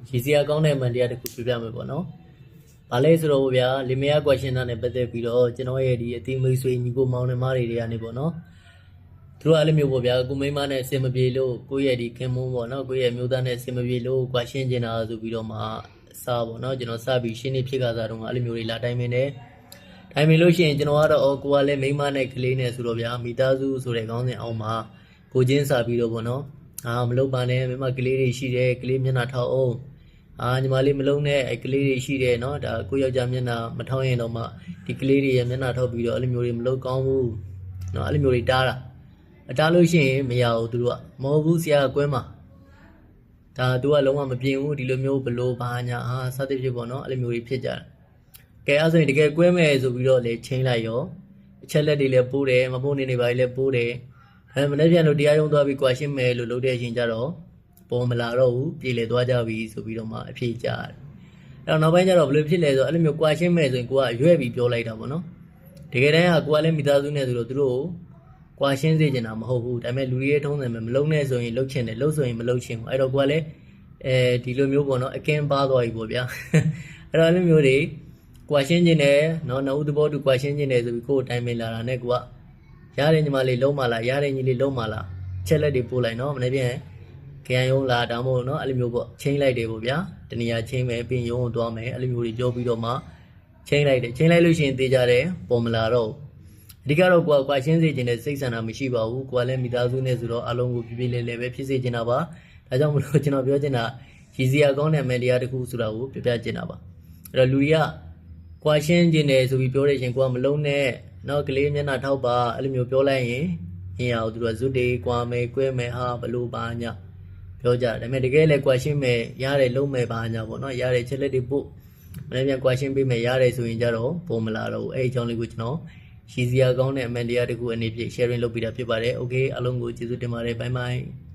ရီစီယာကောင်းတဲ့မန်တရားတစ်ခုပြပြမယ်ပေါ့နော်။ဘာလဲဆိုတော့ဗျာလင်မယား question နဲ့ပတ်သက်ပြီးတော့ကျွန်တော်ရဲ့ဒီအတိမိတ်ဆွေညီကိုမောင်နှမတွေကနေပေါ့နော်။သူတို့အဲ့လိုမျိုးပေါ့ဗျာကိုမိန်းမနဲ့အဆင်မပြေလို့ကိုယ့်ရဲ့ဒီခင်မုန်းပေါ့နော်ကိုယ့်ရဲ့မျိုးသားနဲ့အဆင်မပြေလို့ question ကျင်တာဆိုပြီးတော့မှစားပေါ့နော်ကျွန်တော်စပြီးရှင်းနေဖြစ်ကြတာတော့အဲ့လိုမျိုးတွေလာတိုင်းမင်းနဲ့တိုင်းမင်းလို့ရှိရင်ကျွန်တော်ကတော့ကိုကလည်းမိန်းမနဲ့ကလေးနဲ့ဆိုတော့ဗျာမိသားစုဆိုတဲ့ခေါင်းစဉ်အောင်မှာကိုချင်းစားပြီးတော့ပေါ့နော်မလုပ်ပါနဲ့မိမကလေးတွေရှိတယ်ကလေးမျက်နှာထောက်အောင်ညီမလေးမလုံးနဲ့ကလေးတွေရှိတယ်နော်ဒါကိုယောက်ျားမျက်နှာမထောက်ရင်တော့မှဒီကလေးတွေရဲ့မျက်နှာထောက်ပြီးတော့အဲ့လိုမျိုးတွေမလုပ်ကောင်းဘူးနော်အဲ့လိုမျိုးတွေတားတာတားလို့ရှိရင်မရဘူးသူတို့ကမဟုတ်ဘူးဆရာကွဲမှာဒါသူကလုံးဝမပြင်ဘူးဒီလိုမျိုးဘလို့ဘာညာစသဖြင့်ပေါ့နော်အဲ့လိုမျိုးတွေဖြစ်ကြတယ်ကဲအဲ့ဆိုရင်တကယ်ကွဲမယ်ဆိုပြီးတော့လေချင်းလိုက်ရောအချက်လက်တွေလည်းပိုးတယ်မပိုးနေနေပါလေပိုးတယ်မနေ့ပြန်လို့တရားရုံးသွားပြီးကွာရှင်းမယ်လို့လုပ်တဲ့အချိန်ကျတော့ပေါ်မလာတော့ဘူးပြေလေသွားကြပြီဆိုပြီးတော့မှအဖြေကြတယ်အဲ့တော့နောက်ပိုင်းကျတော့ဘယ်လိုဖြစ်လဲဆိုတော့အဲ့လိုမျိုးကွာရှင်းမယ်ဆိုရင်ကိုကရွဲ့ပြီးပြောလိုက်တာပေါ့နော်တကယ်တမ်းကကိုကလည်းမိသားစုနဲ့ဆိုတော့သူတို့ကွာရှင်းစေချင်တာမဟုတ်ဘူးဒါပေမဲ့လူတွေထုံးတယ်မလုံးနဲ့ဆိုရင်လှုပ်ချင်တယ်လှုပ်ဆိုရင်မလှုပ်ချင်ဘူးအဲ့တော့ကိုကလည်းဒီလိုမျိုးပေါ့နော်အကင်းပါသွားပြီပေါ့ဗျာအဲ့တော့အဲ့လိုမျိုးတွေကွာရှင်းခြင်းနဲ့နော်နှစ်ဦးသဘောတူကွာရှင်းခြင်းနဲ့ဆိုပြီးကိုယ်တိုင်ပင်လာတာနဲ့ကိုကရတယ်ညီမလေးလုံးမလားရတယ်ညီလေးလုံးမလားချက်လက်တွေပို့လိုက်နော်မနေ့ပြန်ခရိုင်ရုံးလာဒါမှမဟုတ်နော်အဲ့လိုမျိုးပေါ့ချင်းလိုက်တယ်ပေါ့ဗျာတနေရာချင်းမယ်ပြီးရုံးကိုသွားမယ်အဲ့လိုမျိုးတွေပြောပြီးတော့မှချင်းလိုက်တယ်ချင်းလိုက်လို့ရှိရင်သိကြတယ်ပေါ်မလာတော့အဓိကတော့ကိုကကွာရှင်းစေခြင်းနဲ့စိတ်ဆန္ဒမရှိပါဘူးကိုကလည်းမိသားစုနဲ့ဆိုတော့အလုံးကိုပြပြလဲလဲပဲဖြစ်စေချင်တာပါဒါကြောင့်မလို့ကျွန်တော်ပြောချင်တာရည်စရာကောင်းတဲ့မန်တရားတစ်ခုဆိုတာကိုပြပြချင်တာပါအဲ့တော့လူတွေကကွာရှင်းခြင်းနဲ့ဆိုပြီးပြောတဲ့ရှင်ကိုကမလုံးနဲ့နောက်ကလေးမျက်နှာထောက်ပါအဲ့လိုမျိုးပြောလိုက်ရင်ရင်အောင်သူတို့ကဇွတ်တေးကွာမယ်ကွဲမယ်ဟာဘလို့ပါညာပြောကြတယ်ဒါပေမဲ့တကယ်လည်းကွာရှင်းမယ်ရတယ်လုံးမယ်ပါညာပေါ့နော်ရတယ်ချက်လက်တွေပို့မနေ့ပြန်ကွာရှင်းပေးမယ်ရတယ်ဆိုရင်ကြတော့ပုံမလာတော့ဘူးအဲ့အကြောင်းလေးကိုကျွန်တော်ရည်စရာကောင်းတဲ့အမှန်တရားတစ်ခုအနေဖြင့် sharing လုပ်ပေးတာဖြစ်ပါတယ် okay အားလုံးကိုကျေးဇူးတင်ပါတယ် bye bye